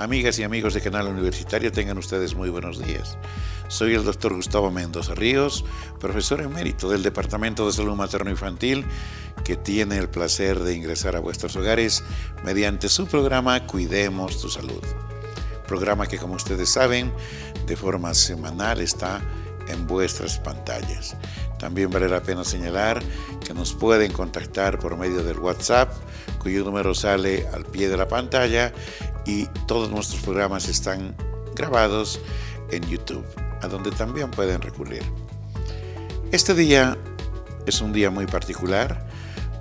Amigas y amigos de Canal Universitario, tengan ustedes muy buenos días. Soy el doctor Gustavo Mendoza Ríos, profesor emérito del Departamento de Salud Materno-Infantil, que tiene el placer de ingresar a vuestros hogares mediante su programa Cuidemos tu Salud. Programa que, como ustedes saben, de forma semanal está en vuestras pantallas. También vale la pena señalar que nos pueden contactar por medio del WhatsApp, cuyo número sale al pie de la pantalla, y todos nuestros programas están grabados en YouTube, a donde también pueden recurrir. Este día es un día muy particular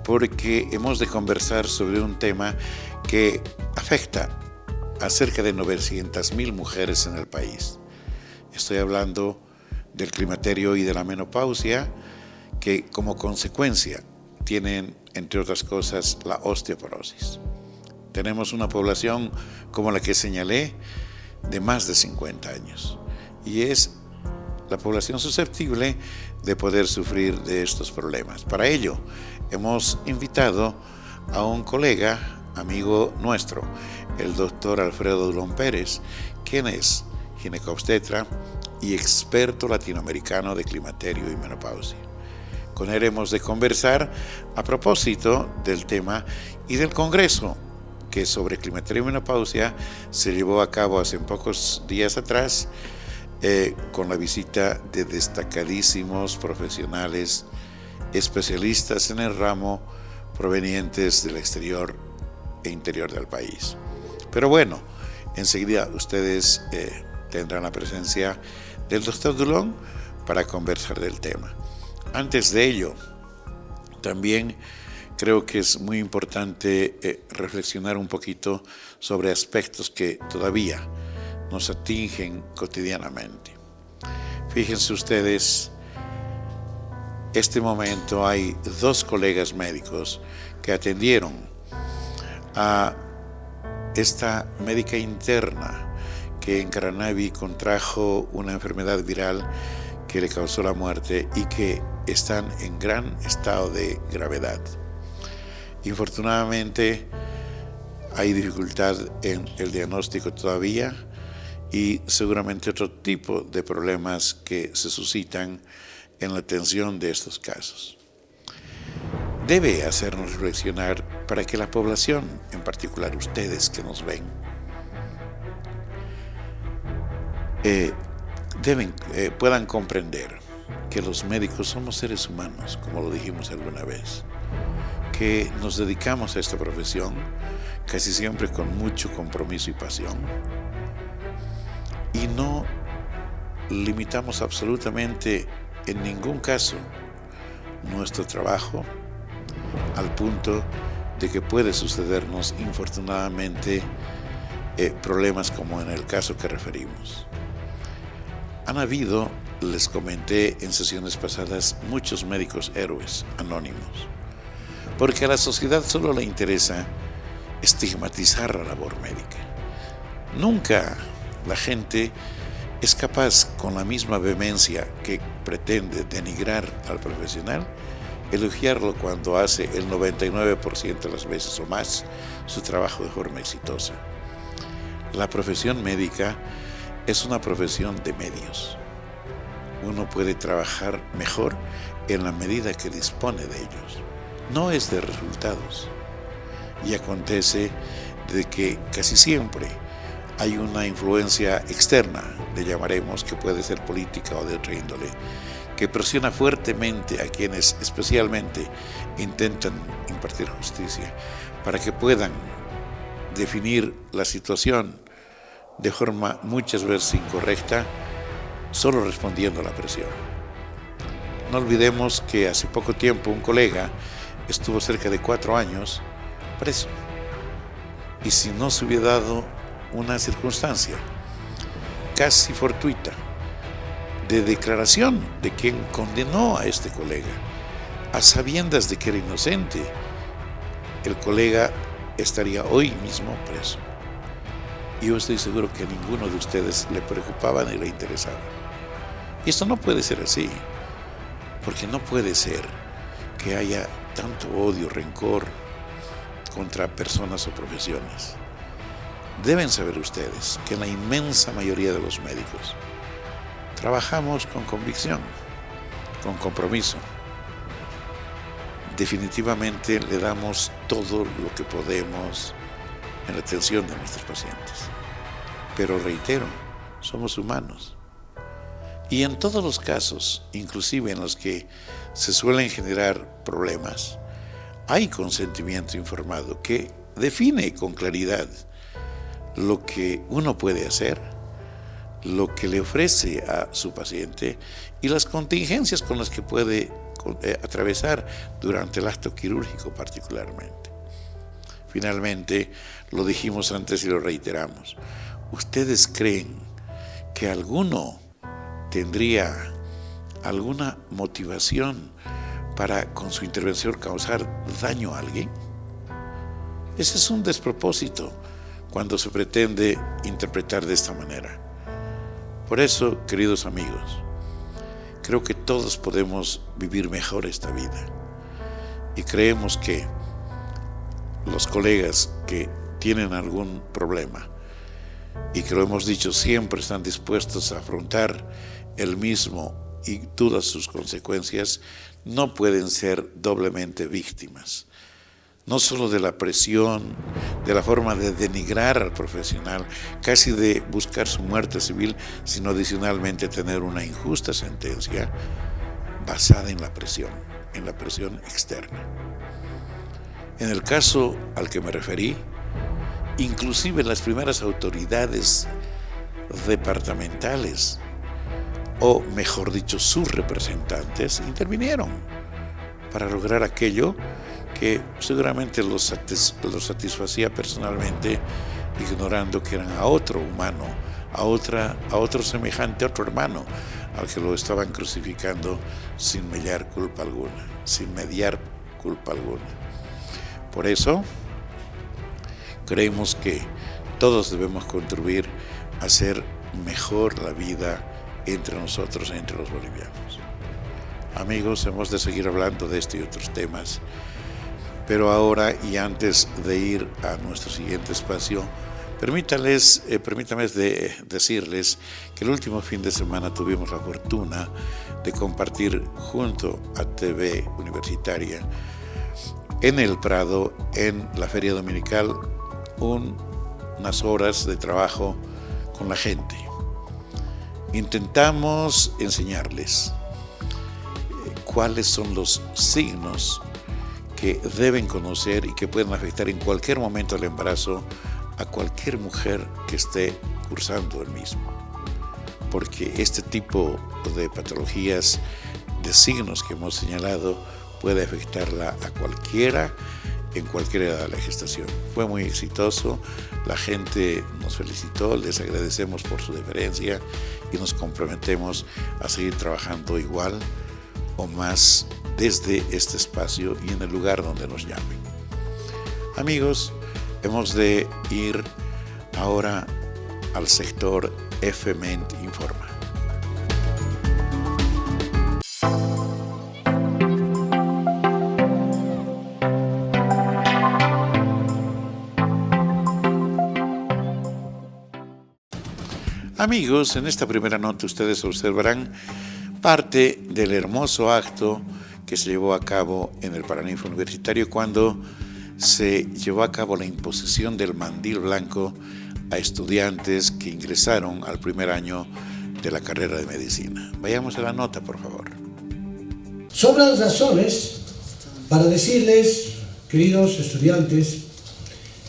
porque hemos de conversar sobre un tema que afecta a cerca de 900,000 mujeres en el país. Estoy hablando del climaterio y de la menopausia, que como consecuencia tienen, entre otras cosas, la osteoporosis. Tenemos una población, como la que señalé, de más de 50 años, y es la población susceptible de poder sufrir de estos problemas. Para ello, hemos invitado a un colega, amigo nuestro, el doctor Alfredo Dulón Pérez, quien es ginecobstetra y experto latinoamericano de climaterio y menopausia. Con él hemos de conversar a propósito del tema y del congreso que sobre climaterio y menopausia se llevó a cabo hace pocos días atrás, con la visita de destacadísimos profesionales, especialistas en el ramo, provenientes del exterior e interior del país. Pero bueno, enseguida ustedes tendrán la presencia del doctor Dulón para conversar del tema. Antes de ello, también creo que es muy importante reflexionar un poquito sobre aspectos que todavía nos atingen cotidianamente. Fíjense ustedes, este momento hay 2 colegas médicos que atendieron a esta médica interna que en Caranavi contrajo una enfermedad viral que le causó la muerte y que están en gran estado de gravedad. Infortunadamente, hay dificultad en el diagnóstico todavía y seguramente otro tipo de problemas que se suscitan en la atención de estos casos. Debe hacernos reflexionar para que la población, en particular ustedes que nos ven, puedan comprender que los médicos somos seres humanos, como lo dijimos alguna vez, que nos dedicamos a esta profesión casi siempre con mucho compromiso y pasión, y no limitamos absolutamente en ningún caso nuestro trabajo al punto de que puede sucedernos infortunadamente problemas como en el caso que referimos. Han habido, les comenté en sesiones pasadas, muchos médicos héroes anónimos, porque a la sociedad solo le interesa estigmatizar la labor médica. Nunca la gente es capaz, con la misma vehemencia que pretende denigrar al profesional, elogiarlo cuando hace el 99% de las veces o más su trabajo de forma exitosa. La profesión médica es una profesión de medios. Uno puede trabajar mejor en la medida que dispone de ellos. No es de resultados. Y acontece de que casi siempre hay una influencia externa, le llamaremos, que puede ser política o de otra índole, que presiona fuertemente a quienes especialmente intentan impartir justicia para que puedan definir la situación de forma muchas veces incorrecta, solo respondiendo a la presión. No olvidemos que hace poco tiempo un colega estuvo cerca de 4 años preso, y si no se hubiera dado una circunstancia casi fortuita de declaración de quien condenó a este colega, a sabiendas de que era inocente, el colega estaría hoy mismo preso. Y yo estoy seguro que a ninguno de ustedes le preocupaba ni le interesaba. Y esto no puede ser así, porque no puede ser que haya tanto odio, rencor contra personas o profesiones. Deben saber ustedes que la inmensa mayoría de los médicos trabajamos con convicción, con compromiso. Definitivamente le damos todo lo que podemos en la atención de nuestros pacientes. Pero reitero, somos humanos. Y en todos los casos, inclusive en los que se suelen generar problemas, hay consentimiento informado que define con claridad lo que uno puede hacer, lo que le ofrece a su paciente y las contingencias con las que puede atravesar durante el acto quirúrgico particularmente. Finalmente, lo dijimos antes y lo reiteramos, ¿ustedes creen que alguno tendría alguna motivación para con su intervención causar daño a alguien? Ese es un despropósito cuando se pretende interpretar de esta manera. Por eso, queridos amigos, creo que todos podemos vivir mejor esta vida y creemos que los colegas que tienen algún problema y que lo hemos dicho siempre están dispuestos a afrontar el mismo y todas sus consecuencias, no pueden ser doblemente víctimas. No solo de la presión, de la forma de denigrar al profesional, casi de buscar su muerte civil, sino adicionalmente tener una injusta sentencia basada en la presión externa. En el caso al que me referí, inclusive las primeras autoridades departamentales, o mejor dicho, sus representantes, intervinieron para lograr aquello que seguramente los satisfacía personalmente, ignorando que eran a otro humano, a otro semejante, a otro hermano, al que lo estaban crucificando sin mediar culpa alguna. Por eso, creemos que todos debemos contribuir a hacer mejor la vida entre nosotros, entre los bolivianos. Amigos, hemos de seguir hablando de este y otros temas, pero ahora y antes de ir a nuestro siguiente espacio, permítanme decirles que el último fin de semana tuvimos la fortuna de compartir junto a TV Universitaria en el Prado, en la Feria Dominical, unas horas de trabajo con la gente. Intentamos enseñarles cuáles son los signos que deben conocer y que pueden afectar en cualquier momento del embarazo a cualquier mujer que esté cursando el mismo. Porque este tipo de patologías, de signos que hemos señalado, puede afectarla a cualquiera en cualquier edad de la gestación. Fue muy exitoso, la gente nos felicitó, les agradecemos por su deferencia y nos comprometemos a seguir trabajando igual o más desde este espacio y en el lugar donde nos llamen. Amigos, hemos de ir ahora al sector FMENT Informa. Amigos, en esta primera nota ustedes observarán parte del hermoso acto que se llevó a cabo en el Paraninfo Universitario cuando se llevó a cabo la imposición del mandil blanco a estudiantes que ingresaron al primer año de la carrera de medicina. Vayamos a la nota, por favor. Sobran razones para decirles, queridos estudiantes,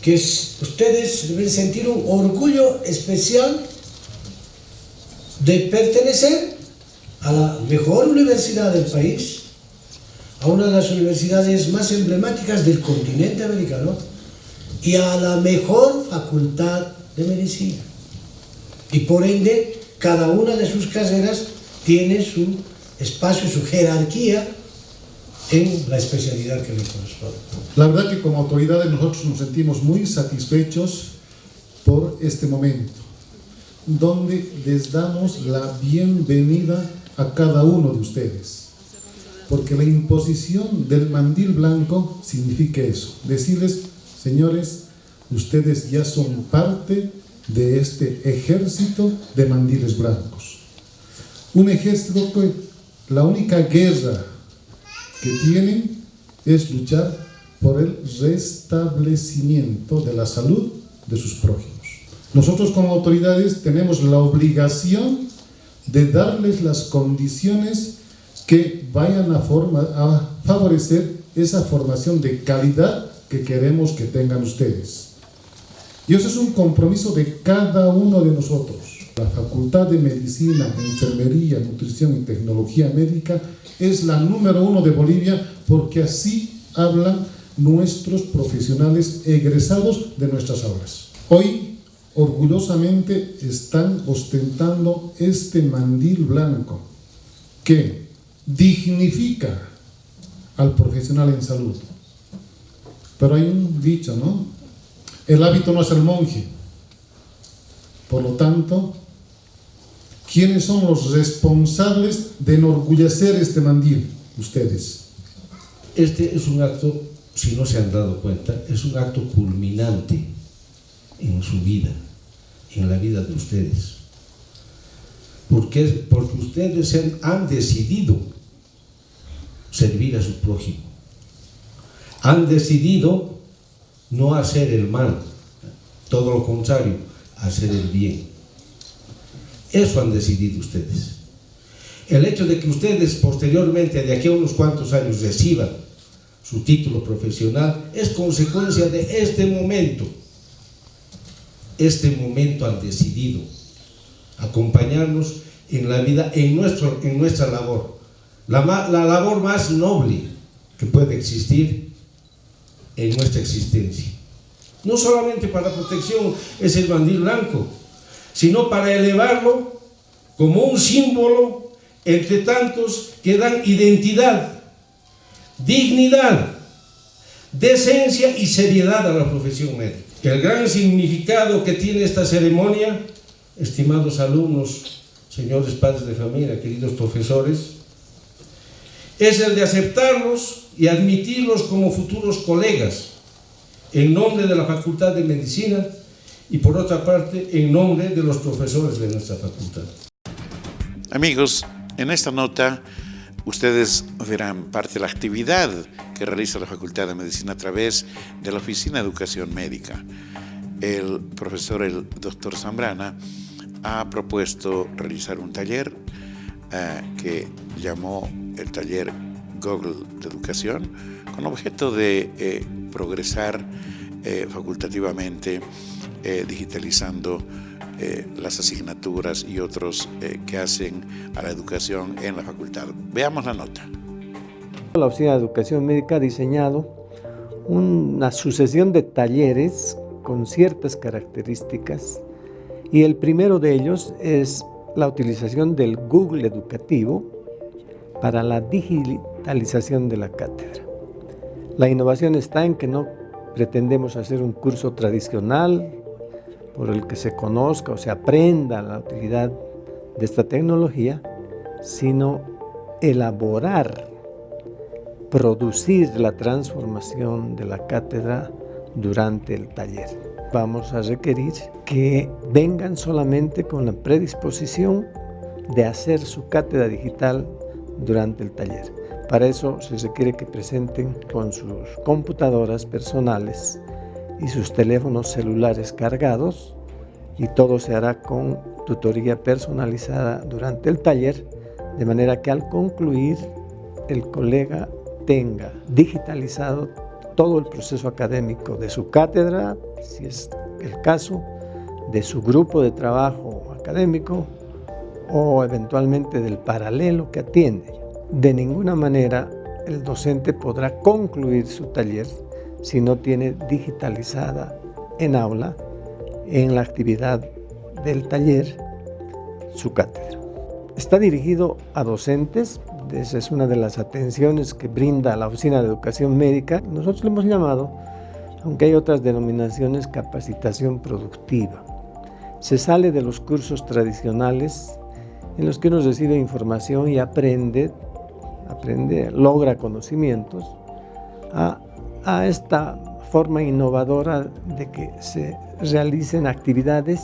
que ustedes deben sentir un orgullo especial de pertenecer a la mejor universidad del país, a una de las universidades más emblemáticas del continente americano y a la mejor facultad de medicina. Y por ende, cada una de sus carreras tiene su espacio, su jerarquía en la especialidad que le corresponde. La verdad que como autoridades nosotros nos sentimos muy satisfechos por este momento, donde les damos la bienvenida a cada uno de ustedes. Porque la imposición del mandil blanco significa eso, decirles, señores, ustedes ya son parte de este ejército de mandiles blancos. Un ejército que la única guerra que tienen es luchar por el restablecimiento de la salud de sus prójimos. Nosotros como autoridades tenemos la obligación de darles las condiciones que vayan a favorecer esa formación de calidad que queremos que tengan ustedes. Y eso es un compromiso de cada uno de nosotros. La Facultad de Medicina, Enfermería, Nutrición y Tecnología Médica es la número 1 de Bolivia, porque así hablan nuestros profesionales egresados de nuestras aulas. Hoy, orgullosamente, están ostentando este mandil blanco que dignifica al profesional en salud. Pero hay un dicho, ¿no? El hábito no es el monje. Por lo tanto, ¿quiénes son los responsables de enorgullecer este mandil? Ustedes. Este es un acto, si no se han dado cuenta, es un acto culminante en su vida, en la vida de ustedes. Porque ustedes han decidido servir a su prójimo. Han decidido no hacer el mal, todo lo contrario, hacer el bien. Eso han decidido ustedes. El hecho de que ustedes posteriormente, de aquí a unos cuantos años, reciban su título profesional es consecuencia de este momento. Este momento han decidido acompañarnos en la vida, en nuestra labor, la labor más noble que puede existir en nuestra existencia. No solamente para la protección es el mandil blanco, sino para elevarlo como un símbolo entre tantos que dan identidad, dignidad, decencia y seriedad a la profesión médica. El gran significado que tiene esta ceremonia, estimados alumnos, señores padres de familia, queridos profesores, es el de aceptarlos y admitirlos como futuros colegas en nombre de la Facultad de Medicina y, por otra parte, en nombre de los profesores de nuestra facultad. Amigos, en esta nota ustedes verán parte de la actividad que realiza la Facultad de Medicina a través de la Oficina de Educación Médica. El profesor, el doctor Zambrana, ha propuesto realizar un taller que llamó el taller Google de Educación, con objeto de progresar facultativamente, digitalizando las asignaturas y otros que hacen a la educación en la facultad. Veamos la nota. La Oficina de Educación Médica ha diseñado una sucesión de talleres con ciertas características, y el primero de ellos es la utilización del Google educativo para la digitalización de la cátedra. La innovación está en que no pretendemos hacer un curso tradicional por el que se conozca o se aprenda la utilidad de esta tecnología, sino elaborar, producir la transformación de la cátedra durante el taller. Vamos a requerir que vengan solamente con la predisposición de hacer su cátedra digital durante el taller. Para eso se requiere que presenten con sus computadoras personales y sus teléfonos celulares cargados, y todo se hará con tutoría personalizada durante el taller, de manera que al concluir el colega tenga digitalizado todo el proceso académico de su cátedra, si es el caso, de su grupo de trabajo académico o eventualmente del paralelo que atiende. De ninguna manera el docente podrá concluir su taller si no tiene digitalizada en aula, en la actividad del taller, su cátedra. Está dirigido a docentes. Esa es una de las atenciones que brinda la Oficina de Educación Médica. Nosotros le hemos llamado, aunque hay otras denominaciones, capacitación productiva. Se sale de los cursos tradicionales en los que uno recibe información y aprende, logra conocimientos, a esta forma innovadora de que se realicen actividades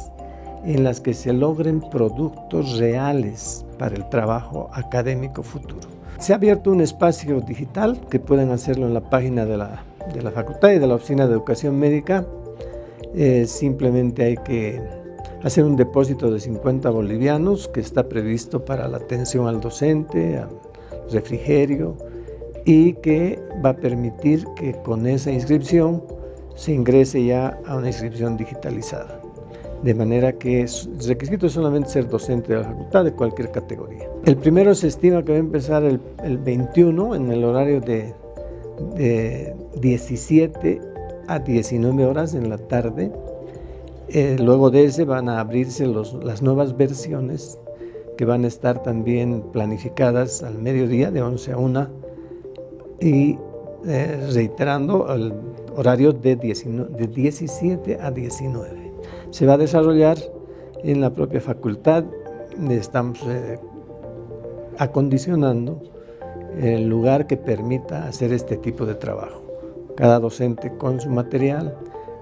en las que se logren productos reales para el trabajo académico futuro. Se ha abierto un espacio digital que pueden hacerlo en la página de la facultad y de la Oficina de Educación Médica. Simplemente hay que hacer un depósito de 50 bolivianos que está previsto para la atención al docente, al refrigerio, y que va a permitir que con esa inscripción se ingrese ya a una inscripción digitalizada. De manera que el requisito es solamente ser docente de la facultad de cualquier categoría. El primero se estima que va a empezar el 21 en el horario de 17 a 19 horas en la tarde. Luego de ese van a abrirse las nuevas versiones que van a estar también planificadas al mediodía de 11 a 1 y reiterando el horario de 17 a 19. Se va a desarrollar en la propia facultad. Estamos acondicionando el lugar que permita hacer este tipo de trabajo. Cada docente con su material,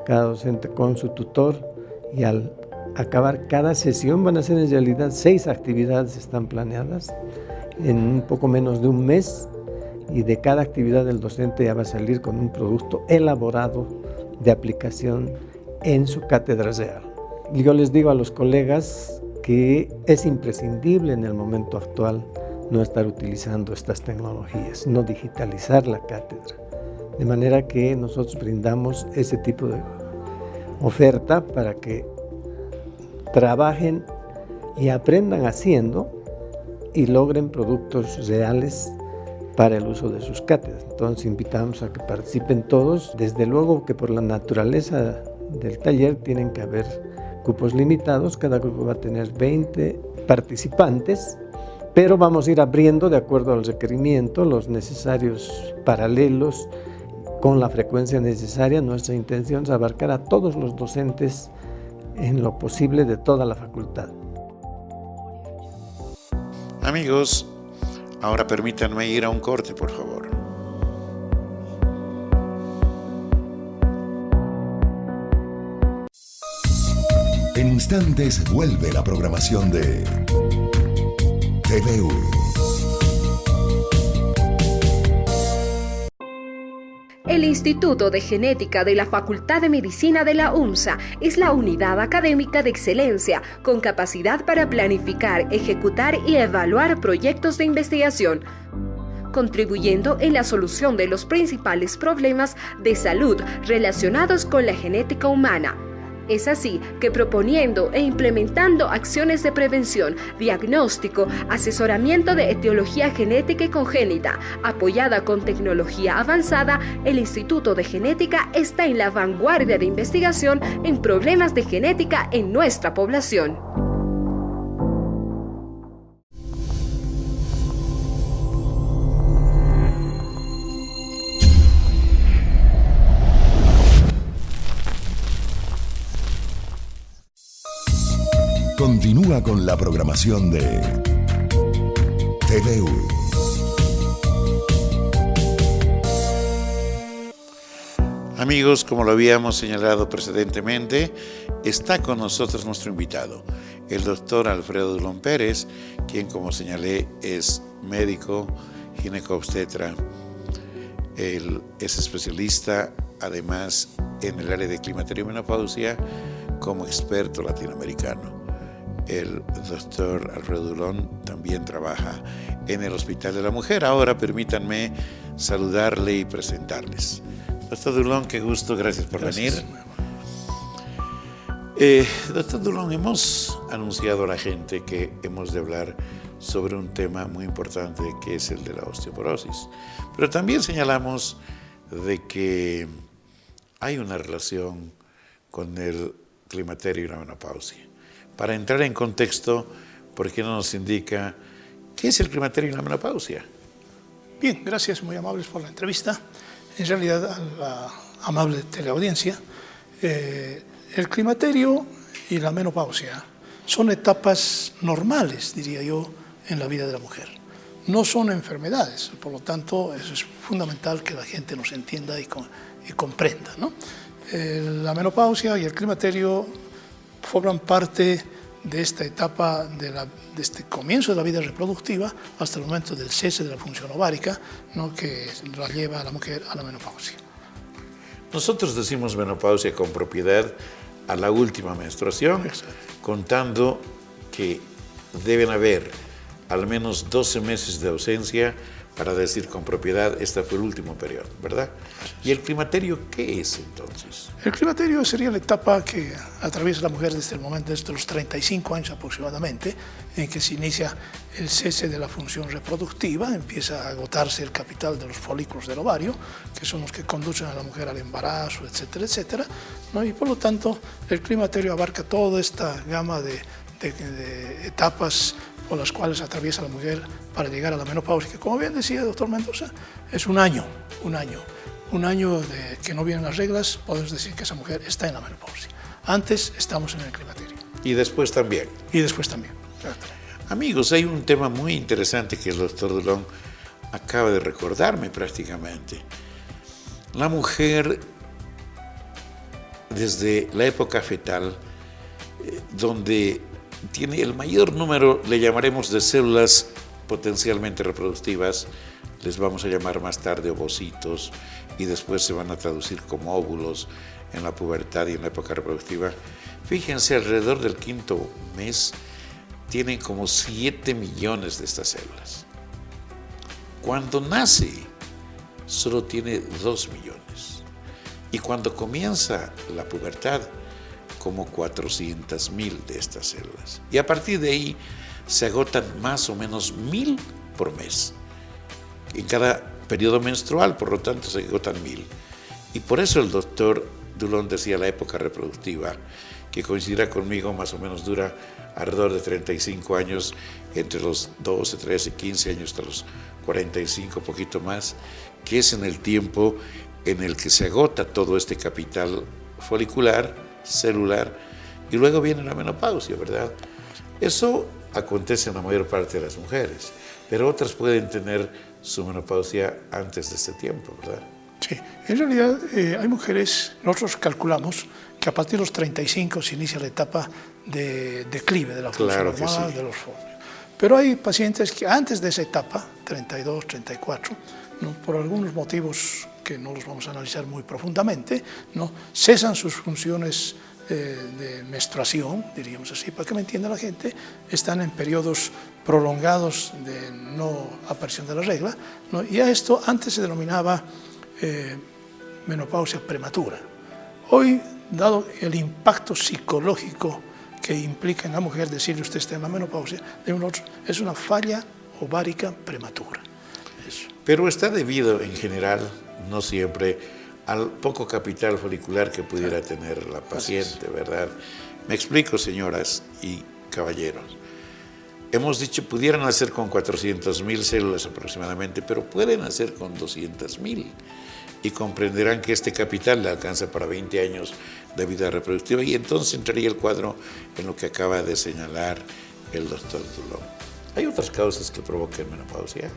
cada docente con su tutor, y al acabar cada sesión van a ser en realidad 6 actividades están planeadas en un poco menos de un mes, y de cada actividad el docente ya va a salir con un producto elaborado de aplicación en su cátedra real. Yo les digo a los colegas que es imprescindible en el momento actual no estar utilizando estas tecnologías, no digitalizar la cátedra, de manera que nosotros brindamos ese tipo de oferta para que trabajen y aprendan haciendo y logren productos reales para el uso de sus cátedras. Entonces invitamos a que participen todos. Desde luego que por la naturaleza del taller tienen que haber cupos limitados, cada grupo va a tener 20 participantes, pero vamos a ir abriendo de acuerdo al requerimiento los necesarios paralelos con la frecuencia necesaria. Nuestra intención es abarcar a todos los docentes en lo posible de toda la facultad. Amigos, ahora permítanme ir a un corte, por favor. En instantes vuelve la programación de TVU. El Instituto de Genética de la Facultad de Medicina de la UNSA es la unidad académica de excelencia con capacidad para planificar, ejecutar y evaluar proyectos de investigación, contribuyendo en la solución de los principales problemas de salud relacionados con la genética humana. Es así que proponiendo e implementando acciones de prevención, diagnóstico, asesoramiento de etiología genética y congénita, apoyada con tecnología avanzada, el Instituto de Genética está en la vanguardia de investigación en problemas de genética en nuestra población. Continúa con la programación de TVU. Amigos, como lo habíamos señalado precedentemente, está con nosotros nuestro invitado, el doctor Alfredo Dulón Pérez, quien, como señalé, es médico, ginecobstetra. Él es especialista, además, en el área de climaterio y menopausia, como experto latinoamericano. El doctor Alfredo Dulón también trabaja en el Hospital de la Mujer. Ahora permítanme saludarle y presentarles. Doctor Dulón, qué gusto, gracias por venir. Doctor Dulón, hemos anunciado a la gente que hemos de hablar sobre un tema muy importante que es el de la osteoporosis, pero también señalamos de que hay una relación con el climaterio y la menopausia. Para entrar en contexto, ¿por qué no nos indica qué es el climaterio y la menopausia? Bien, gracias, muy amables por la entrevista. En realidad, a la amable teleaudiencia, el climaterio y la menopausia son etapas normales, diría yo, en la vida de la mujer. no son enfermedades. Por lo tanto, es fundamental que la gente nos entienda y comprenda, ¿no? La menopausia y el climaterio forman parte de esta etapa, de este comienzo de la vida reproductiva hasta el momento del cese de la función ovárica, ¿no?, que la lleva a la mujer a la menopausia. Nosotros decimos menopausia con propiedad a la última menstruación, contando que deben haber al menos 12 meses de ausencia para decir con propiedad, este fue el último periodo, ¿verdad? ¿Y el climaterio qué es entonces? El climaterio sería la etapa que atraviesa la mujer desde el momento de los 35 años aproximadamente, en que se inicia el cese de la función reproductiva, empieza a agotarse el capital de los folículos del ovario, que son los que conducen a la mujer al embarazo, etcétera, etcétera, ¿no? Y por lo tanto, el climaterio abarca toda esta gama de etapas por las cuales atraviesa la mujer para llegar a la menopausia, que como bien decía el doctor Mendoza, es un año de que no vienen las reglas, podemos decir que esa mujer está en la menopausia. Antes estamos en el climaterio. Y después también. Y después también. Amigos, hay un tema muy interesante que el doctor Dulón acaba de recordarme prácticamente. La mujer, desde la época fetal, donde tiene el mayor número, le llamaremos, de células potencialmente reproductivas, les vamos a llamar más tarde ovocitos, y después se van a traducir como óvulos en la pubertad y en la época reproductiva. Fíjense, alrededor del 5º mes tienen como 7 millones de estas células. Cuando nace, solo tiene 2 millones. Y cuando comienza la pubertad, como 400.000 de estas células. Y a partir de ahí se agotan más o menos 1.000 por mes. En cada periodo menstrual, por lo tanto, se agotan 1.000. Y por eso el doctor Dulón decía la época reproductiva, que coincidirá conmigo, más o menos dura alrededor de 35 años, entre los 12, 13, 15 años hasta los 45, poquito más, que es en el tiempo en el que se agota todo este capital folicular, celular, y luego viene la menopausia, ¿verdad? Eso acontece en la mayor parte de las mujeres, pero otras pueden tener su menopausia antes de este tiempo, ¿verdad? Sí, en realidad hay mujeres, nosotros calculamos que a partir de los 35 se inicia la etapa de declive de la función normal de los ovarios. Pero hay pacientes que antes de esa etapa, 32, 34, ¿no?, por algunos motivos que no los vamos a analizar muy profundamente, ¿no?, cesan sus funciones de menstruación, diríamos así, para que me entienda la gente, están en periodos prolongados de no aparición de la regla, ¿no? Y a esto antes se denominaba menopausia prematura. Hoy, dado el impacto psicológico que implica en la mujer decirle usted está en la menopausia, es una falla ovárica prematura. Eso. Pero está debido en general, no siempre, al poco capital folicular que pudiera tener la paciente, ¿verdad? Me explico, señoras y caballeros. Hemos dicho, pudieran nacer con 400.000 células aproximadamente, pero pueden nacer con 200.000. Y comprenderán que este capital le alcanza para 20 años de vida reproductiva, y entonces entraría el cuadro en lo que acaba de señalar el doctor Dulón. ¿Hay otras causas que provoquen menopausia?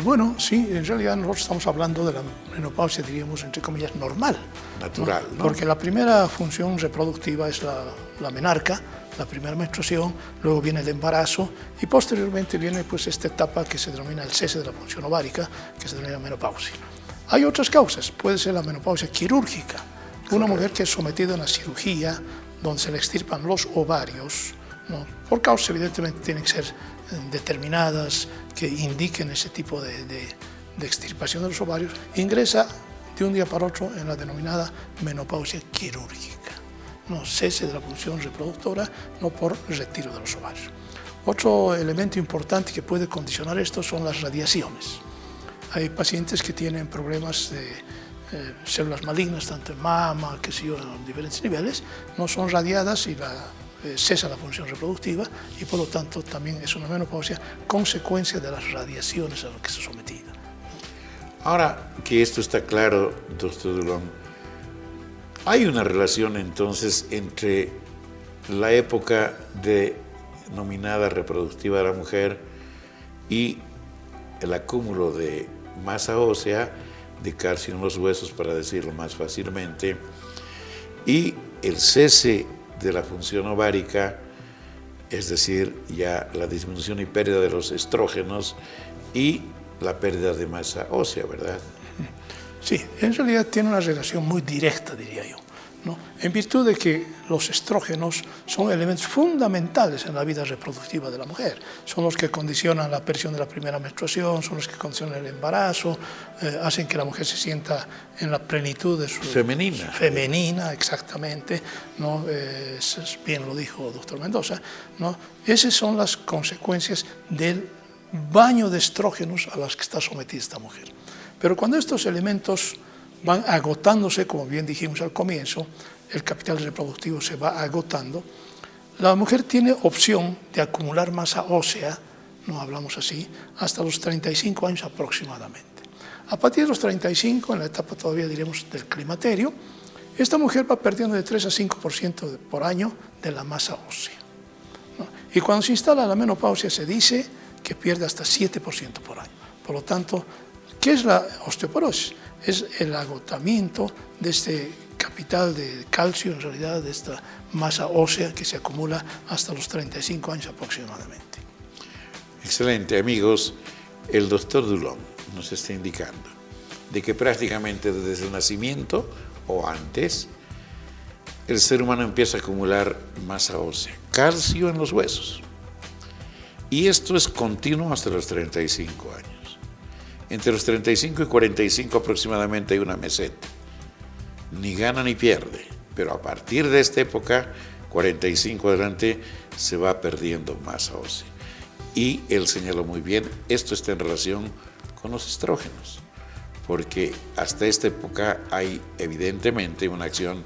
Bueno, sí, en realidad nosotros estamos hablando de la menopausia, diríamos, entre comillas, normal. Natural, ¿no? Porque la primera función reproductiva es la menarca, la primera menstruación, luego viene el embarazo y posteriormente viene pues esta etapa que se denomina el cese de la función ovárica, que se denomina menopausia. Hay otras causas, puede ser la menopausia quirúrgica, una mujer que es sometida a una cirugía donde se le extirpan los ovarios, ¿no? Por causas evidentemente tienen que ser determinadas que indiquen ese tipo de extirpación de los ovarios, ingresa de un día para otro en la denominada menopausia quirúrgica, no cese de la función reproductora, no por retiro de los ovarios. Otro elemento importante que puede condicionar esto son las radiaciones. Hay pacientes que tienen problemas de células malignas, tanto en mama, que sí, en diferentes niveles, no son radiadas y cesa la función reproductiva y por lo tanto también es una menopausia consecuencia de las radiaciones a las que se sometida. Ahora que esto está claro, doctor Dulón, hay una relación entonces entre la época denominada reproductiva de la mujer y el acúmulo de masa ósea, de calcio en los huesos, para decirlo más fácilmente, y el cese de la función ovárica, es decir, ya la disminución y pérdida de los estrógenos y la pérdida de masa ósea, ¿verdad? Sí, en realidad tiene una relación muy directa, diría yo, ¿no? En virtud de que los estrógenos son elementos fundamentales en la vida reproductiva de la mujer. Son los que condicionan la aparición de la primera menstruación, son los que condicionan el embarazo, hacen que la mujer se sienta en la plenitud de su... Femenina. Femenina, exactamente, ¿no? Bien lo dijo el doctor Mendoza, ¿no? Esas son las consecuencias del baño de estrógenos a las que está sometida esta mujer. Pero cuando estos elementos van agotándose, como bien dijimos al comienzo, el capital reproductivo se va agotando, la mujer tiene opción de acumular masa ósea, no hablamos así, hasta los 35 años aproximadamente. A partir de los 35, en la etapa todavía diremos del climaterio, esta mujer va perdiendo de 3 a 5% por año de la masa ósea, ¿no? Y cuando se instala la menopausia se dice que pierde hasta 7% por año. Por lo tanto, ¿qué es la osteoporosis? Es el agotamiento de este capital de calcio, en realidad, de esta masa ósea que se acumula hasta los 35 años aproximadamente. Excelente, amigos. El doctor Dulon nos está indicando de que prácticamente desde el nacimiento o antes, el ser humano empieza a acumular masa ósea, calcio en los huesos. Y esto es continuo hasta los 35 años. Entre los 35 y 45 aproximadamente hay una meseta. Ni gana ni pierde, pero a partir de esta época, 45 adelante, se va perdiendo masa ósea. Y él señaló muy bien, esto está en relación con los estrógenos, porque hasta esta época hay evidentemente una acción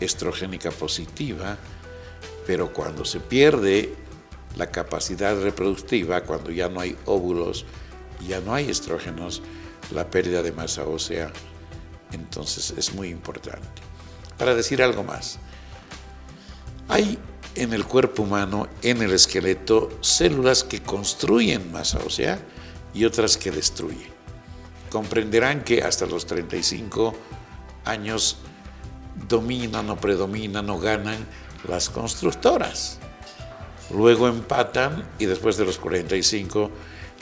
estrogénica positiva, pero cuando se pierde la capacidad reproductiva, cuando ya no hay óvulos, ya no hay estrógenos, la pérdida de masa ósea, entonces es muy importante. Para decir algo más, hay en el cuerpo humano, en el esqueleto, células que construyen masa ósea y otras que destruyen. Comprenderán que hasta los 35 años dominan o predominan o ganan las constructoras. Luego empatan y después de los 45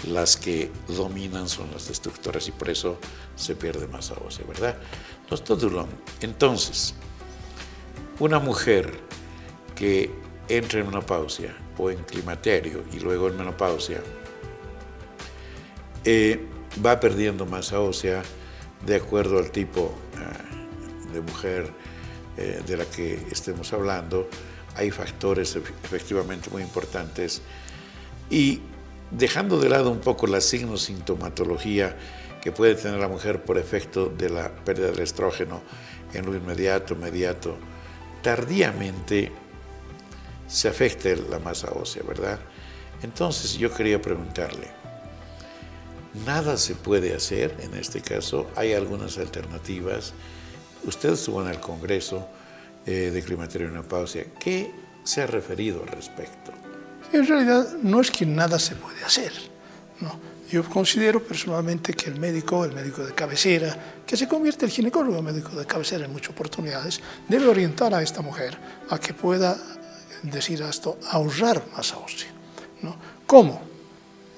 las que dominan son las destructoras y por eso se pierde masa ósea, ¿verdad? Doctor Dulon, entonces, una mujer que entra en menopausia o en climaterio y luego en menopausia va perdiendo masa ósea de acuerdo al tipo de mujer de la que estemos hablando. Hay factores efectivamente muy importantes y dejando de lado un poco la signo-sintomatología que puede tener la mujer por efecto de la pérdida del estrógeno en lo inmediato, mediato, tardíamente se afecta la masa ósea, ¿verdad? Entonces yo quería preguntarle, ¿nada se puede hacer en este caso? ¿Hay algunas alternativas? Usted estuvo en el Congreso de Climaterio y Menopausia. ¿Qué se ha referido al respecto? En realidad no es que nada se puede hacer, ¿no? Yo considero personalmente que el médico de cabecera, que se convierte el ginecólogo en médico de cabecera en muchas oportunidades, debe orientar a esta mujer a que pueda, decir esto, ahorrar masa ósea, ¿no? ¿Cómo?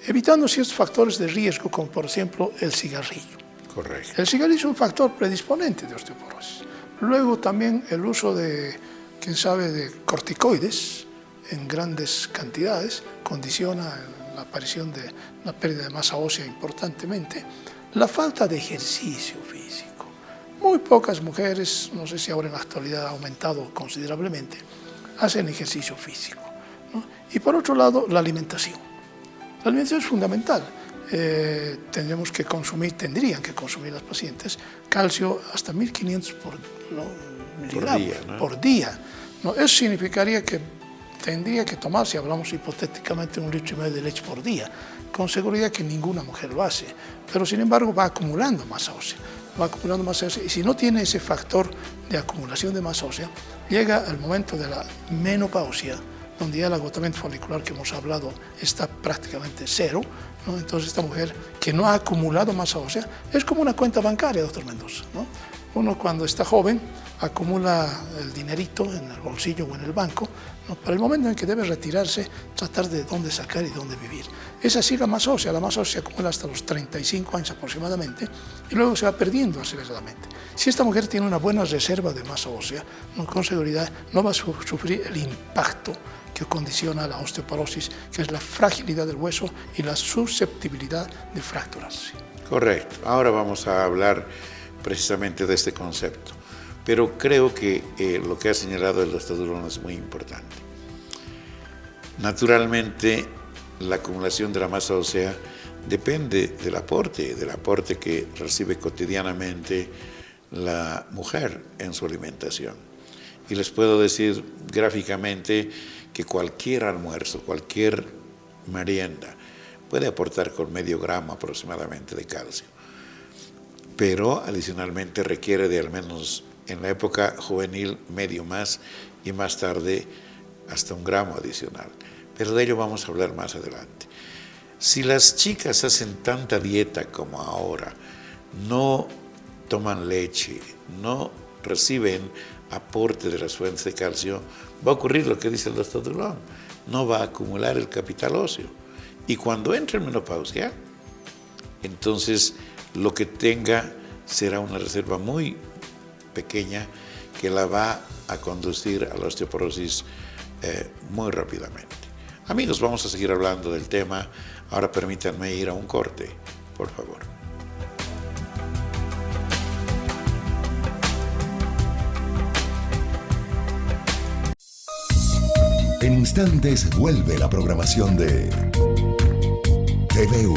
Evitando ciertos factores de riesgo, como por ejemplo el cigarrillo. Correcto. El cigarrillo es un factor predisponente de osteoporosis. Luego también el uso de, quién sabe, de corticoides en grandes cantidades condiciona la aparición de una pérdida de masa ósea importantemente. La falta de ejercicio físico. Muy pocas mujeres, no sé si ahora en la actualidad ha aumentado considerablemente, hacen ejercicio físico, ¿no? Y por otro lado, la alimentación. La alimentación es fundamental. Tendrían que consumir las pacientes calcio hasta 1500 miligramos por día, ¿no? Eso significaría que tendría que tomar, si hablamos hipotéticamente, 1,5 litros de leche por día. Con seguridad que ninguna mujer lo hace, pero sin embargo va acumulando masa ósea. Y si no tiene ese factor de acumulación de masa ósea, llega el momento de la menopausia, donde ya el agotamiento folicular que hemos hablado está prácticamente cero, ¿no? Entonces esta mujer que no ha acumulado masa ósea es como una cuenta bancaria, doctor Mendoza, ¿no? Uno cuando está joven acumula el dinerito en el bolsillo o en el banco, ¿no? Para el momento en que debe retirarse, tratar de dónde sacar y dónde vivir. Es así la masa ósea se acumula hasta los 35 años aproximadamente y luego se va perdiendo aceleradamente. Si esta mujer tiene una buena reserva de masa ósea, ¿no? Con seguridad no va a sufrir el impacto que condiciona la osteoporosis, que es la fragilidad del hueso y la susceptibilidad de fracturarse. Correcto. Ahora vamos a hablar precisamente de este concepto. Pero creo que lo que ha señalado el doctor Dulón es muy importante. Naturalmente, la acumulación de la masa ósea depende del aporte que recibe cotidianamente la mujer en su alimentación. Y les puedo decir gráficamente que cualquier almuerzo, cualquier merienda puede aportar con medio gramo aproximadamente de calcio. Pero adicionalmente requiere de al menos en la época juvenil medio más y más tarde hasta 1 gramo adicional. Pero de ello vamos a hablar más adelante. Si las chicas hacen tanta dieta como ahora, no toman leche, no reciben aporte de las fuentes de calcio, va a ocurrir lo que dice el doctor Dulón, no va a acumular el capital óseo. Y cuando entre en menopausia, entonces lo que tenga será una reserva muy pequeña que la va a conducir a la osteoporosis muy rápidamente. Amigos, vamos a seguir hablando del tema. Ahora permítanme ir a un corte, por favor. En instantes vuelve la programación de TVU.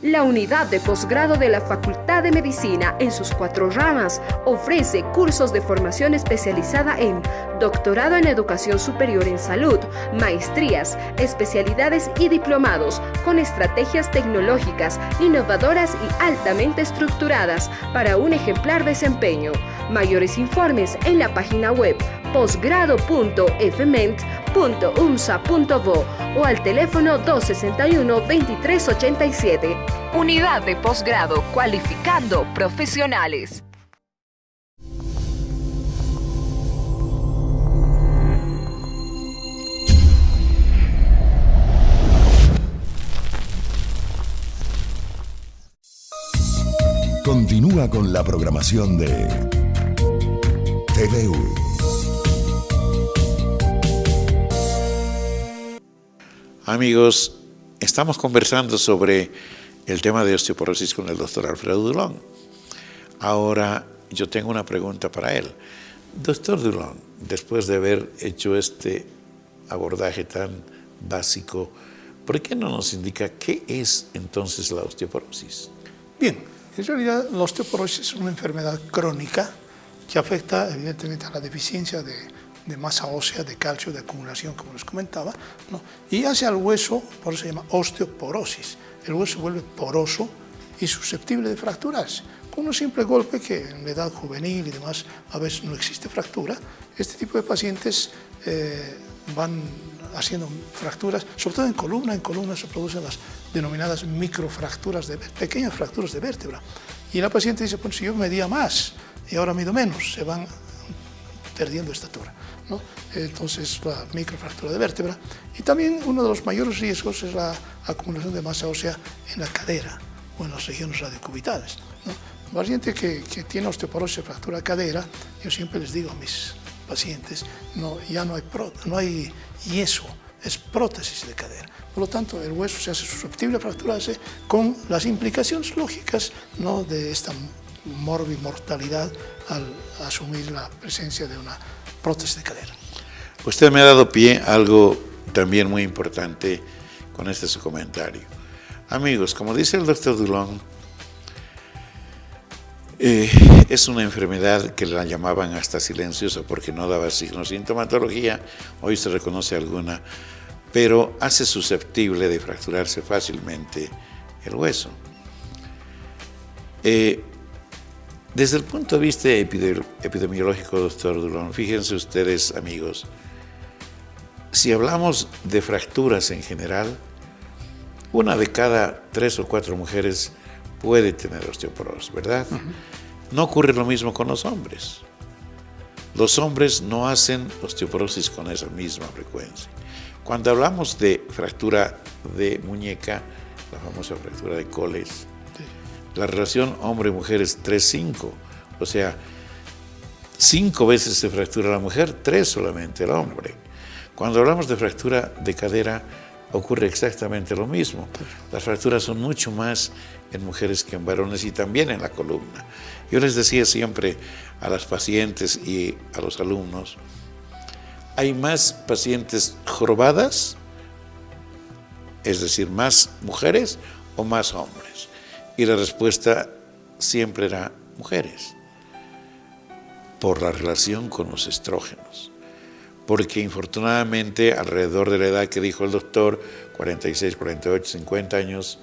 La unidad de posgrado de la Facultad de Medicina en sus 4 ramas ofrece cursos de formación especializada en doctorado en educación superior en salud, maestrías, especialidades y diplomados con estrategias tecnológicas, innovadoras y altamente estructuradas para un ejemplar desempeño. Mayores informes en la página web posgrado.fment.umsa.bo o al teléfono 261-2387. Unidad de posgrado cualificando profesionales. Continúa con la programación de TVU. Amigos, estamos conversando sobre el tema de osteoporosis con el doctor Alfredo Dulón. Ahora yo tengo una pregunta para él. Doctor Dulón, después de haber hecho este abordaje tan básico, ¿por qué no nos indica qué es entonces la osteoporosis? Bien, en realidad la osteoporosis es una enfermedad crónica que afecta evidentemente a la deficiencia de masa ósea, de calcio, de acumulación, como les comentaba, ¿no? Y hace al hueso, por eso se llama osteoporosis. El hueso se vuelve poroso y susceptible de fracturarse. Con un simple golpe que en la edad juvenil y demás a veces no existe fractura, este tipo de pacientes van haciendo fracturas, sobre todo en columna se producen las denominadas microfracturas, pequeñas fracturas de vértebra. Y la paciente dice, pues si yo medía más y ahora mido menos, se van perdiendo estatura, ¿no? Entonces la microfractura de vértebra. Y también uno de los mayores riesgos es la acumulación de masa ósea en la cadera o en las regiones radiocubitales, ¿no? El paciente que tiene osteoporosis, fractura de cadera, yo siempre les digo a mis pacientes, ya no hay yeso, es prótesis de cadera. Por lo tanto, el hueso se hace susceptible a fracturarse con las implicaciones lógicas, ¿no?, de esta mortalidad al asumir la presencia de una prótesis de cadera. Usted me ha dado pie a algo también muy importante con este su comentario. Amigos, como dice el doctor Dulón, es una enfermedad que la llamaban hasta silenciosa porque no daba signos, sintomatología, hoy se reconoce alguna, pero hace susceptible de fracturarse fácilmente el hueso. Desde el punto de vista epidemiológico, doctor Dulón, fíjense ustedes, amigos, si hablamos de fracturas en general, una de cada 3 o 4 mujeres puede tener osteoporosis, ¿verdad? No ocurre lo mismo con los hombres. Los hombres no hacen osteoporosis con esa misma frecuencia. Cuando hablamos de fractura de muñeca, la famosa fractura de Colles, la relación hombre-mujer es 3-5, o sea, 5 veces se fractura la mujer, 3 solamente el hombre. Cuando hablamos de fractura de cadera, ocurre exactamente lo mismo. Las fracturas son mucho más en mujeres que en varones y también en la columna. Yo les decía siempre a las pacientes y a los alumnos, hay más pacientes jorobadas, es decir, más mujeres o más hombres. Y la respuesta siempre era mujeres, por la relación con los estrógenos. Porque infortunadamente alrededor de la edad que dijo el doctor, 46, 48, 50 años,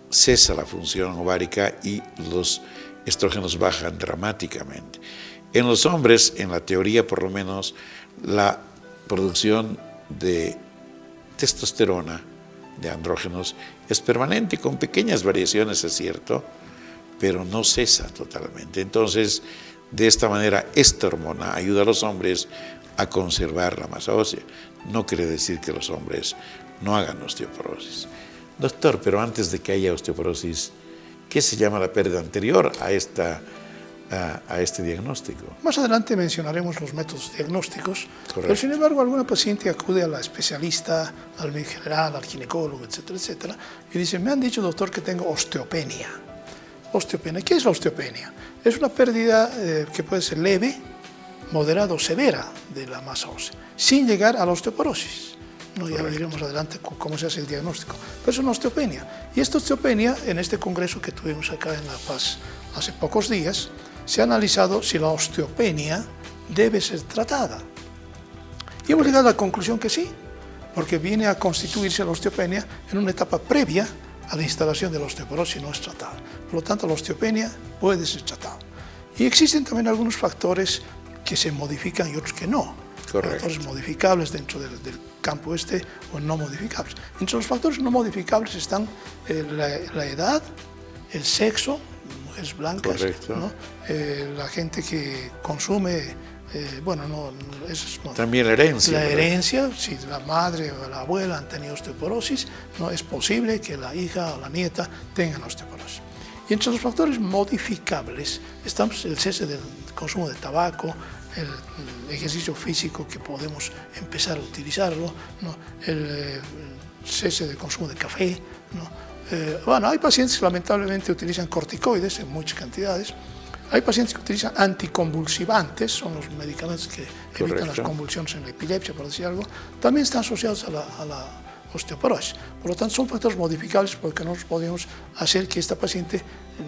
cesa la función ovárica y los estrógenos bajan dramáticamente. En los hombres, en la teoría por lo menos, la producción de testosterona, de andrógenos, es permanente con pequeñas variaciones, es cierto, pero no cesa totalmente. Entonces, de esta manera, esta hormona ayuda a los hombres a conservar la masa ósea. No quiere decir que los hombres no hagan osteoporosis. Doctor, pero antes de que haya osteoporosis, ¿qué se llama la pérdida anterior a este diagnóstico? Más adelante mencionaremos los métodos diagnósticos, Correcto. pero sin embargo alguna paciente acude a la especialista, al médico general, al ginecólogo, etcétera, etcétera, y dice, me han dicho, doctor, que tengo osteopenia. Osteopenia, ¿qué es la osteopenia? Es una pérdida que puede ser leve, moderada o severa de la masa ósea, sin llegar a la osteoporosis. No, ya veremos adelante cómo se hace el diagnóstico. Pero es una osteopenia. Y esta osteopenia, en este congreso que tuvimos acá en La Paz hace pocos días, se ha analizado si la osteopenia debe ser tratada. Y hemos llegado a la conclusión que sí, porque viene a constituirse la osteopenia en una etapa previa a la instalación de la osteoporosis y no es tratada. Por lo tanto, la osteopenia puede ser tratada. Y existen también algunos factores que se modifican y otros que no. Correcto. Factores modificables dentro del campo o no modificables. Entre los factores no modificables están la edad, el sexo, mujeres blancas, ¿no? La gente que consume, también la herencia. La herencia, si la madre o la abuela han tenido osteoporosis, no es posible que la hija o la nieta tengan osteoporosis. Y entre los factores modificables están el cese del consumo de tabaco, el ejercicio físico que podemos empezar a utilizarlo, ¿no? El cese del consumo de café, ¿no? Hay pacientes que lamentablemente utilizan corticoides en muchas cantidades. Hay pacientes que utilizan anticonvulsivantes, son los medicamentos que evitan las convulsiones en la epilepsia, por decir algo. También están asociados a la osteoporosis. Por lo tanto, son factores modificables porque no podemos hacer que esta paciente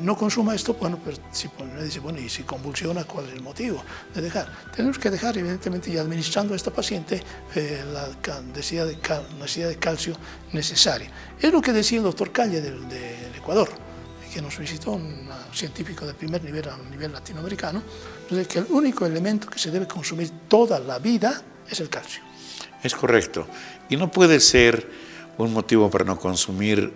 no consuma esto. Bueno, pero si me dice, bueno, y si convulsiona, ¿cuál es el motivo de dejar? Tenemos que dejar, evidentemente, y administrando a esta paciente la necesidad de calcio necesaria. Es lo que decía el doctor Calle del Ecuador, que nos visitó, un científico de primer nivel a nivel latinoamericano, que el único elemento que se debe consumir toda la vida es el calcio. Es correcto. Y no puede ser un motivo para no consumir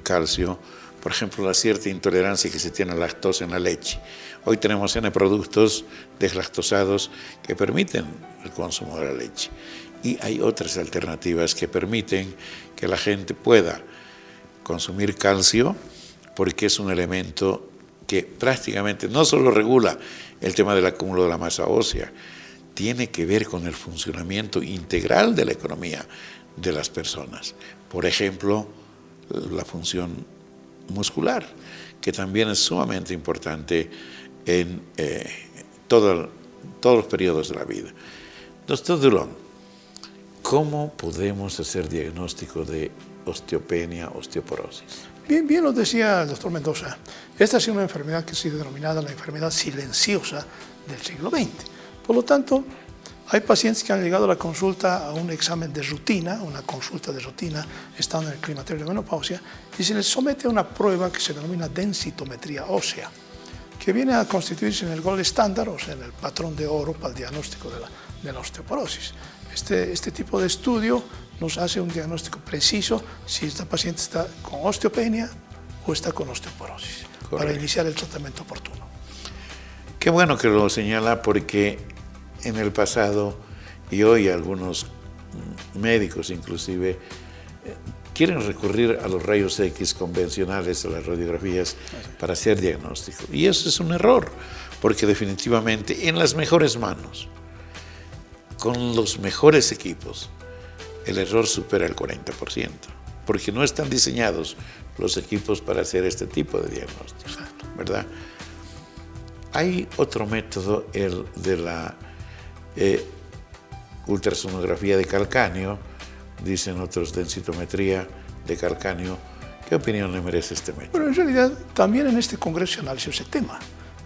calcio, por ejemplo, la cierta intolerancia que se tiene a la lactosa en la leche. Hoy tenemos N productos deslactosados que permiten el consumo de la leche. Y hay otras alternativas que permiten que la gente pueda consumir calcio, porque es un elemento que prácticamente no solo regula el tema del acúmulo de la masa ósea, tiene que ver con el funcionamiento integral de la economía de las personas. Por ejemplo, la función muscular, que también es sumamente importante en todos los periodos de la vida. Doctor Dulón, ¿cómo podemos hacer diagnóstico de osteopenia, osteoporosis? Bien lo decía el doctor Mendoza. Esta ha sido una enfermedad que ha sido denominada la enfermedad silenciosa del siglo XX. Por lo tanto, hay pacientes que han llegado a la consulta a un examen de rutina, una consulta de rutina, estando en el climaterio de menopausia, y se les somete a una prueba que se denomina densitometría ósea, que que viene a constituirse en el gold estándar, o sea, en el patrón de oro para el diagnóstico de la osteoporosis. Este tipo de estudio nos hace un diagnóstico preciso si esta paciente está con osteopenia o está con osteoporosis, para iniciar el tratamiento oportuno. Qué bueno que lo señala, porque en el pasado y hoy algunos médicos inclusive quieren recurrir a los rayos X convencionales, a las radiografías, para hacer diagnóstico. Y eso es un error, porque definitivamente en las mejores manos, con los mejores equipos, el error supera el 40%, porque no están diseñados los equipos para hacer este tipo de diagnósticos, ¿verdad? Hay otro método, el de la ultrasonografía de calcáneo, dicen otros densitometría de calcáneo. ¿Qué opinión le merece este método? Bueno, en realidad también en este congreso se analizó ese tema,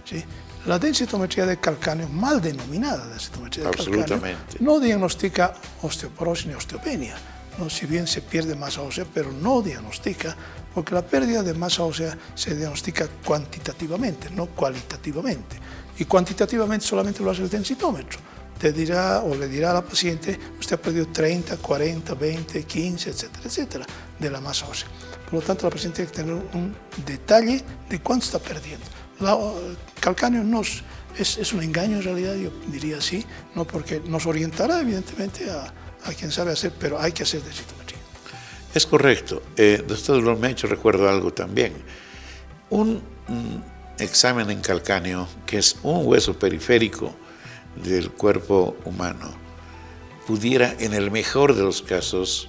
¿sí? La densitometría de calcáneo, mal denominada densitometría de calcáneo, no diagnostica osteoporosis ni osteopenia, ¿no? Si bien se pierde masa ósea, pero no diagnostica, porque la pérdida de masa ósea se diagnostica cuantitativamente, no cualitativamente. Y cuantitativamente solamente lo hace el densitómetro. Te dirá o le dirá a la paciente, usted ha perdido 30, 40, 20, 15, etcétera, etcétera, de la masa ósea. Por lo tanto, la paciente tiene que tener un detalle de cuánto está perdiendo. El calcáneo es un engaño en realidad, yo diría así, ¿no? Porque nos orientará evidentemente a quien sabe hacer, pero hay que hacer densitometría. Es correcto. Doctor Dulón, me ha hecho recuerdo algo también. Un examen en calcáneo, que es un hueso periférico del cuerpo humano, pudiera en el mejor de los casos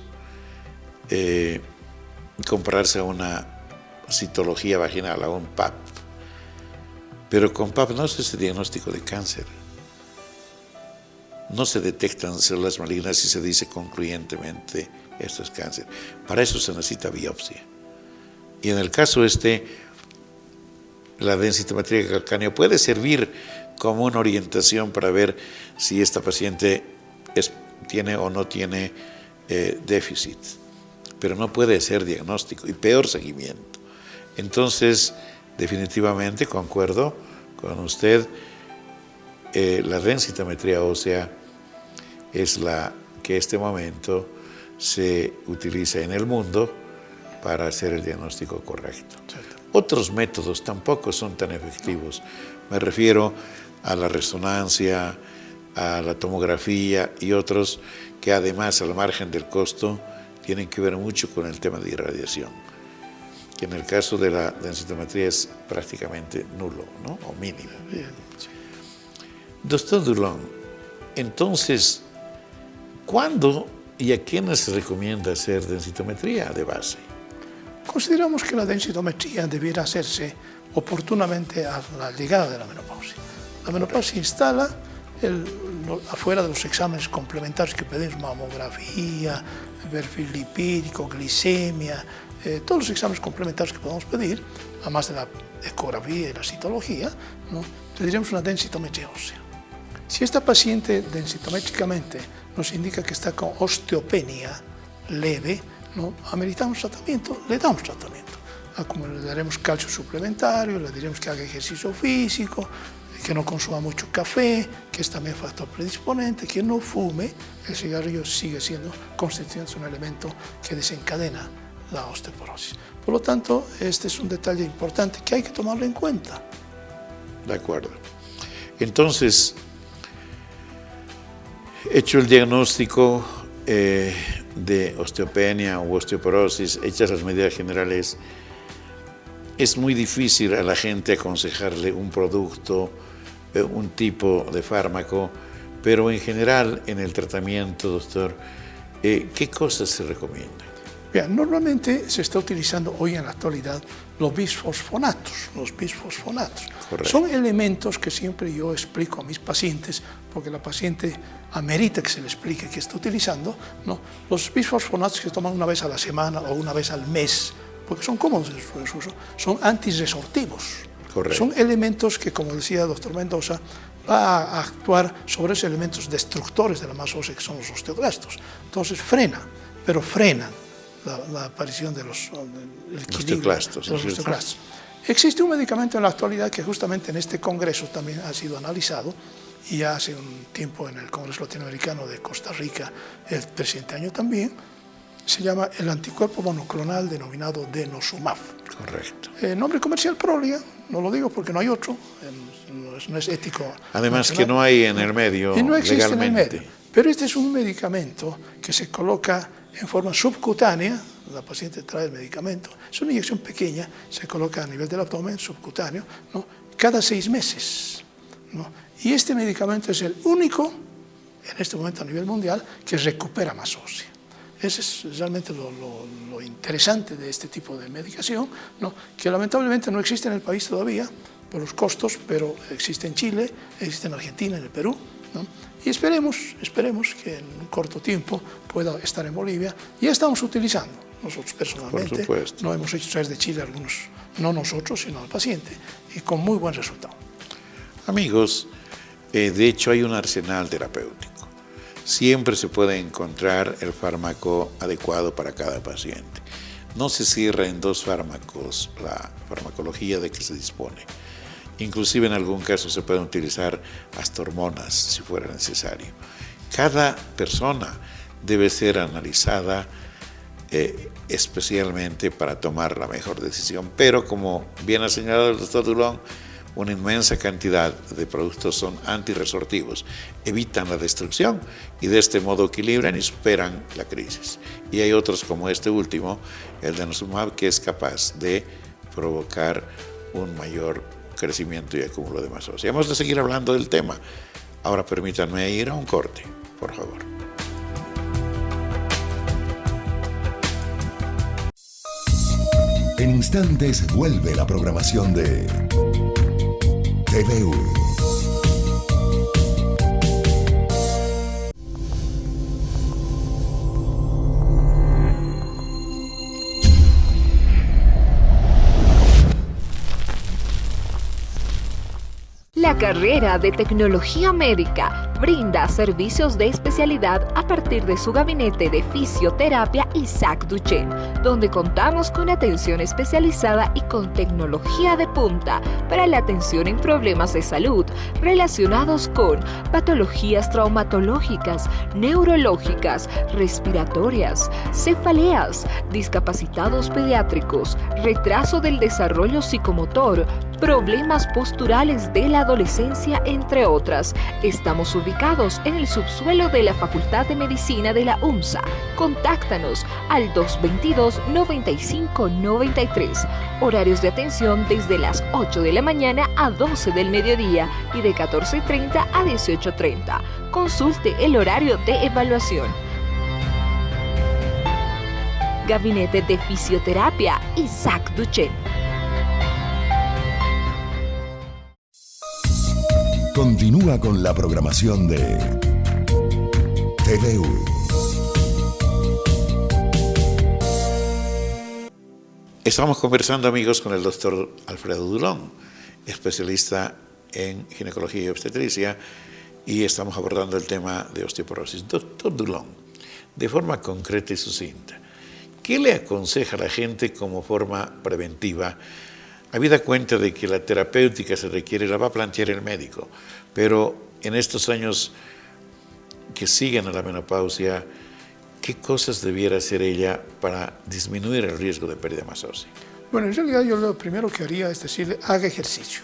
compararse a una citología vaginal, a un PAP. Pero con PAP no se hace diagnóstico de cáncer. No se detectan células malignas y se dice concluyentemente esto es cáncer. Para eso se necesita biopsia. Y en el caso la densitometría de calcáneo puede servir como una orientación para ver si esta paciente tiene o no tiene déficit, pero no puede ser diagnóstico, y peor seguimiento. Entonces, definitivamente concuerdo con usted, la densitometría ósea es la que en este momento se utiliza en el mundo para hacer el diagnóstico correcto. Otros métodos tampoco son tan efectivos. Me refiero a la resonancia, a la tomografía y otros que además, al margen del costo, tienen que ver mucho con el tema de irradiación, que en el caso de la densitometría es prácticamente nulo, ¿no? O mínimo. Doctor Dulón, entonces, ¿cuándo y a quiénes se recomienda hacer densitometría de base? Consideramos que la densitometría debiera hacerse oportunamente a la llegada de la menopausia. La menopausia instala afuera de los exámenes complementarios que pedimos, mamografía, perfil lipídico, glicemia, todos los exámenes complementarios que podemos pedir, además de la ecografía y la citología, ¿no? Pediremos una densitometría ósea. Si esta paciente densitométricamente nos indica que está con osteopenia leve, ¿no? Ameritamos tratamiento, le damos tratamiento. Como le daremos calcio suplementario, le diremos que haga ejercicio físico, que no consuma mucho café, que es también factor predisponente, que no fume. El cigarrillo sigue constituyendo un elemento que desencadena la osteoporosis. Por lo tanto, este es un detalle importante que hay que tomarlo en cuenta. De acuerdo. Entonces, hecho el diagnóstico de osteopenia u osteoporosis, hechas las medidas generales, es muy difícil a la gente aconsejarle un producto, un tipo de fármaco, pero en general en el tratamiento, doctor, ¿qué cosas se recomiendan? Bien, normalmente se está utilizando hoy en la actualidad los bisfosfonatos. Correcto. Son elementos que siempre yo explico a mis pacientes, porque la paciente amerita que se le explique qué está utilizando, ¿no? Los bisfosfonatos que se toman una vez a la semana o una vez al mes, porque son cómodos en su uso, son antirresortivos. Correcto. Son elementos que, como decía el doctor Mendoza, va a actuar sobre esos elementos destructores de la masa ósea que son los osteoclastos. Entonces frenan la aparición de los osteoclastos. Existe un medicamento en la actualidad que justamente en este congreso también ha sido analizado, y ya hace un tiempo en el Congreso Latinoamericano de Costa Rica, el presente año también, se llama el anticuerpo monoclonal denominado denosumab. Correcto. El nombre comercial Prolia, no lo digo porque no hay otro, no es ético. Además que no hay en el medio y no existe legalmente. en el medio. Pero este es un medicamento que se coloca en forma subcutánea, la paciente trae el medicamento, es una inyección pequeña, se coloca a nivel del abdomen, subcutáneo, ¿no? Cada 6 meses. ¿No? Y este medicamento es el único, en este momento a nivel mundial, que recupera masa ósea. Ese es realmente lo interesante de este tipo de medicación, ¿no? Que lamentablemente no existe en el país todavía por los costos, pero existe en Chile, existe en Argentina, en el Perú, ¿no? Y esperemos que en un corto tiempo pueda estar en Bolivia. Ya estamos utilizando, nosotros personalmente, no hemos hecho traer de Chile algunos, no nosotros, sino al paciente, y con muy buen resultado. Amigos, de hecho hay un arsenal terapéutico. Siempre se puede encontrar el fármaco adecuado para cada paciente. No se cierra en 2 fármacos la farmacología de que se dispone. Inclusive en algún caso se pueden utilizar hasta hormonas si fuera necesario. Cada persona debe ser analizada especialmente para tomar la mejor decisión. Pero como bien ha señalado el doctor Dulón, una inmensa cantidad de productos son antirresortivos, evitan la destrucción y de este modo equilibran y superan la crisis. Y hay otros como este último, el denosumab, que es capaz de provocar un mayor crecimiento y acúmulo de masa ósea. Hemos de seguir hablando del tema. Ahora permítanme ir a un corte, por favor. En instantes vuelve la programación de TVU. La carrera de Tecnología Médica brinda servicios de especialidad a partir de su gabinete de fisioterapia Isaac Duchenne, donde contamos con atención especializada y con tecnología de punta para la atención en problemas de salud relacionados con patologías traumatológicas, neurológicas, respiratorias, cefaleas, discapacitados pediátricos, retraso del desarrollo psicomotor, problemas posturales de la adolescencia, entre otras. Estamos ubicados en el subsuelo de la Facultad de Medicina de la UNSA. Contáctanos al 222-9593. Horarios de atención desde las 8 de la mañana a 12 del mediodía y de 14:30 a 18:30. Consulte el horario de evaluación. Gabinete de Fisioterapia Isaac Duchenne. Continúa con la programación de TVU. Estamos conversando, amigos, con el doctor Alfredo Dulón, especialista en ginecología y obstetricia, y estamos abordando el tema de osteoporosis. Doctor Dulón, de forma concreta y sucinta, ¿qué le aconseja a la gente como forma preventiva? Habida cuenta de que la terapéutica se requiere, la va a plantear el médico, pero en estos años que siguen a la menopausia, ¿qué cosas debiera hacer ella para disminuir el riesgo de pérdida de masa ósea? Bueno, en realidad yo lo primero que haría es decirle, haga ejercicio.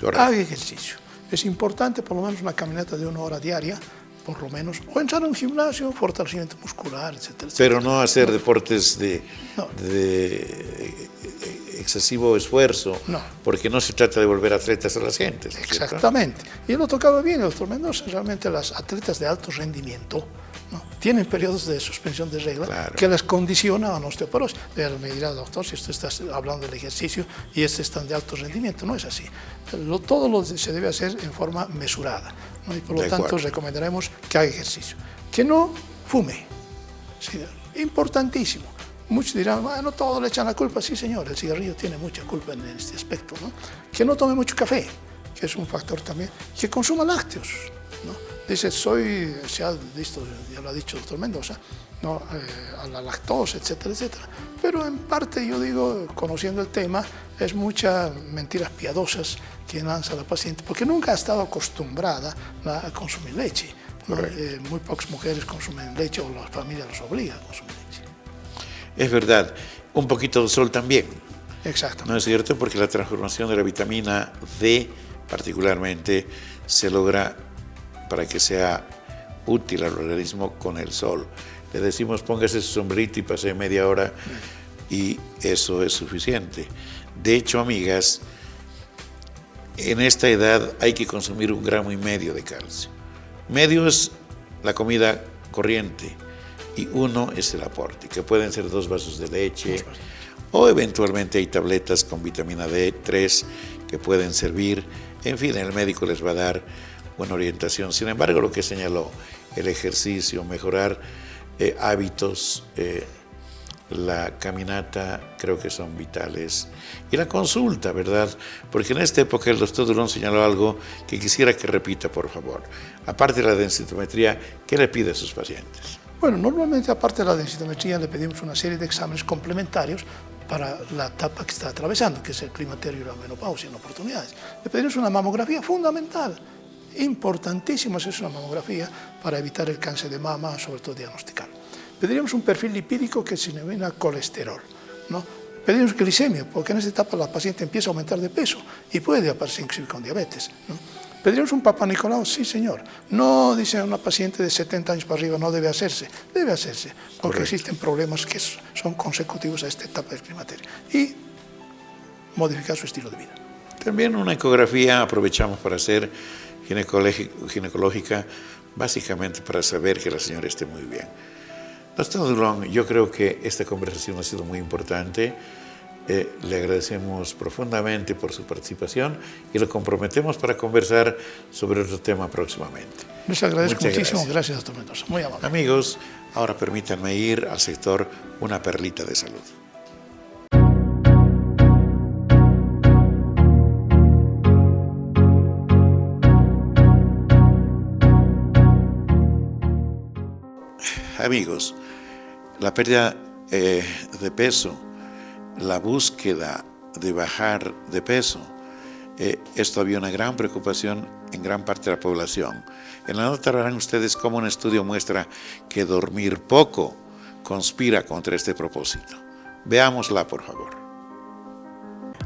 Correcto. Haga ejercicio. Es importante por lo menos una caminata de 1 hora diaria, por lo menos, o entrar a un gimnasio, fortalecimiento muscular, etcétera. Pero no hacer deportes de excesivo esfuerzo, porque no se trata de volver atletas a las gentes. Exactamente. Y lo tocaba bien el doctor Mendoza. Realmente las atletas de alto rendimiento, ¿no?, tienen periodos de suspensión de regla que les condiciona a la osteoporosis. Me dirá, doctor, si usted está hablando del ejercicio y están de alto rendimiento, no es así. Todo lo se debe hacer en forma mesurada, ¿no? Y por lo tanto recomendaremos que haga ejercicio. Que no fume. Sí, importantísimo. Muchos dirán, bueno, todos le echan la culpa. Sí, señor, el cigarrillo tiene mucha culpa en este aspecto, ¿no? Que no tome mucho café, que es un factor también. Que consuma lácteos, ¿no? dice, se ha visto, ya lo ha dicho el doctor Mendoza, ¿no? A la lactosa, etcétera, etcétera. Pero en parte yo digo, conociendo el tema, es muchas mentiras piadosas que lanza la paciente, porque nunca ha estado acostumbrada a consumir leche. ¿No? Muy pocas mujeres consumen leche o la familia los obliga a consumir leche. Es verdad, un poquito de sol también. Exactamente. ¿No es cierto? Porque la transformación de la vitamina D particularmente se logra para que sea útil al organismo con el sol. Le decimos póngase su sombrerito y pase media hora y eso es suficiente. De hecho, amigas, en esta edad hay que consumir 1,5 gramos de calcio. Medio es la comida corriente y 1 es el aporte, que pueden ser 2 vasos de leche o eventualmente hay tabletas con vitamina D3 que pueden servir. En fin, el médico les va a dar buena orientación. Sin embargo, lo que señaló, el ejercicio, mejorar hábitos, la caminata, creo que son vitales. Y la consulta, ¿verdad? Porque en esta época el doctor Durón señaló algo que quisiera que repita, por favor. Aparte de la densitometría, ¿qué le pide a sus pacientes? Bueno, normalmente aparte de la densitometría le pedimos una serie de exámenes complementarios para la etapa que está atravesando, que es el climaterio y la menopausia en oportunidades. Le pedimos una mamografía fundamental, importantísimo hacerse una mamografía para evitar el cáncer de mama, sobre todo diagnosticarlo. Pediríamos un perfil lipídico que se denomina colesterol, ¿no? Pedimos glicemia, porque en esta etapa la paciente empieza a aumentar de peso y puede aparecer inclusive con diabetes, ¿no? Pediríamos un Papa Nicolau, sí señor. No, dice una paciente de 70 años para arriba, no debe hacerse, porque correcto, existen problemas que son consecutivos a esta etapa del climaterio. Y modificar su estilo de vida. También una ecografía aprovechamos para hacer ginecológica, básicamente para saber que la señora esté muy bien. Doctor Durón, yo creo que esta conversación ha sido muy importante. Le agradecemos profundamente por su participación y lo comprometemos para conversar sobre otro tema próximamente. Les agradezco muchísimo. Gracias, doctor Mendoza. Muy amable. Amigos, ahora permítanme ir al sector Una Perlita de Salud. Amigos, la pérdida de peso, la búsqueda de bajar de peso, es todavía una gran preocupación en gran parte de la población. En la nota verán ustedes cómo un estudio muestra que dormir poco conspira contra este propósito. Veámosla, por favor.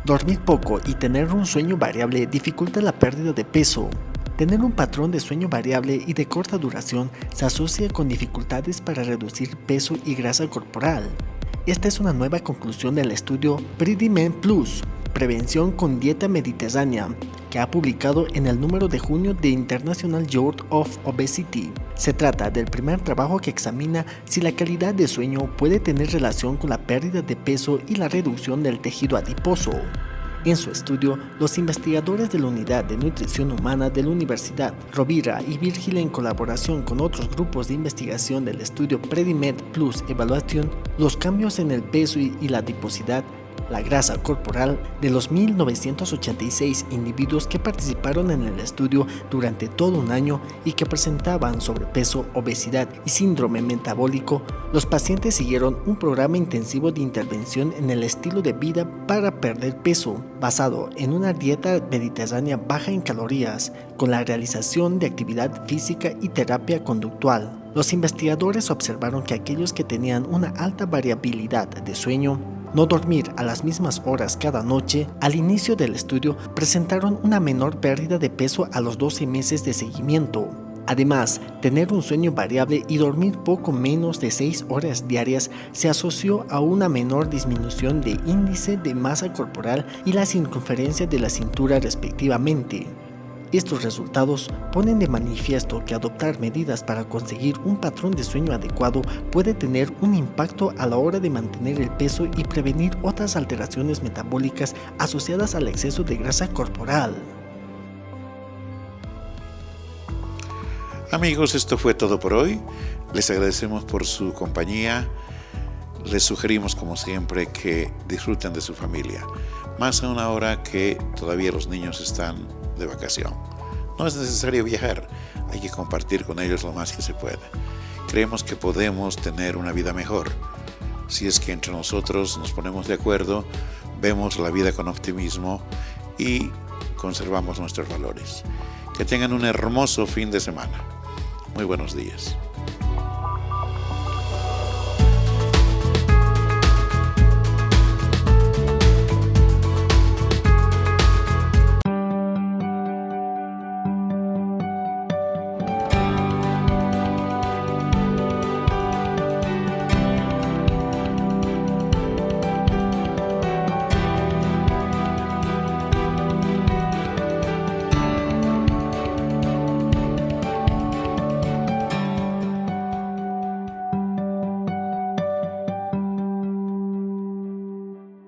Dormir poco y tener un sueño variable dificulta la pérdida de peso. Tener un patrón de sueño variable y de corta duración se asocia con dificultades para reducir peso y grasa corporal. Esta es una nueva conclusión del estudio Predimed Plus, Prevención con Dieta Mediterránea, que ha publicado en el número de junio de International Journal of Obesity. Se trata del primer trabajo que examina si la calidad de sueño puede tener relación con la pérdida de peso y la reducción del tejido adiposo. En su estudio, los investigadores de la Unidad de Nutrición Humana de la Universidad Rovira y Virgil, en colaboración con otros grupos de investigación del estudio Predimed Plus Evaluation, los cambios en el peso y la adiposidad, la grasa corporal, de los 1.986 individuos que participaron en el estudio durante todo un año y que presentaban sobrepeso, obesidad y síndrome metabólico. Los pacientes siguieron un programa intensivo de intervención en el estilo de vida para perder peso, basado en una dieta mediterránea baja en calorías, con la realización de actividad física y terapia conductual. Los investigadores observaron que aquellos que tenían una alta variabilidad de sueño, no dormir a las mismas horas cada noche, al inicio del estudio presentaron una menor pérdida de peso a los 12 meses de seguimiento. Además, tener un sueño variable y dormir poco menos de 6 horas diarias se asoció a una menor disminución de índice de masa corporal y la circunferencia de la cintura respectivamente. Estos resultados ponen de manifiesto que adoptar medidas para conseguir un patrón de sueño adecuado puede tener un impacto a la hora de mantener el peso y prevenir otras alteraciones metabólicas asociadas al exceso de grasa corporal. Amigos, esto fue todo por hoy. Les agradecemos por su compañía. Les sugerimos, como siempre, que disfruten de su familia. Más aún ahora que todavía los niños están de vacación. No es necesario viajar. hay que compartir con ellos lo más que se pueda. Creemos que podemos tener una vida mejor si es que entre nosotros nos ponemos de acuerdo, vemos la vida con optimismo y conservamos nuestros valores. Que tengan un hermoso fin de semana. Muy buenos días.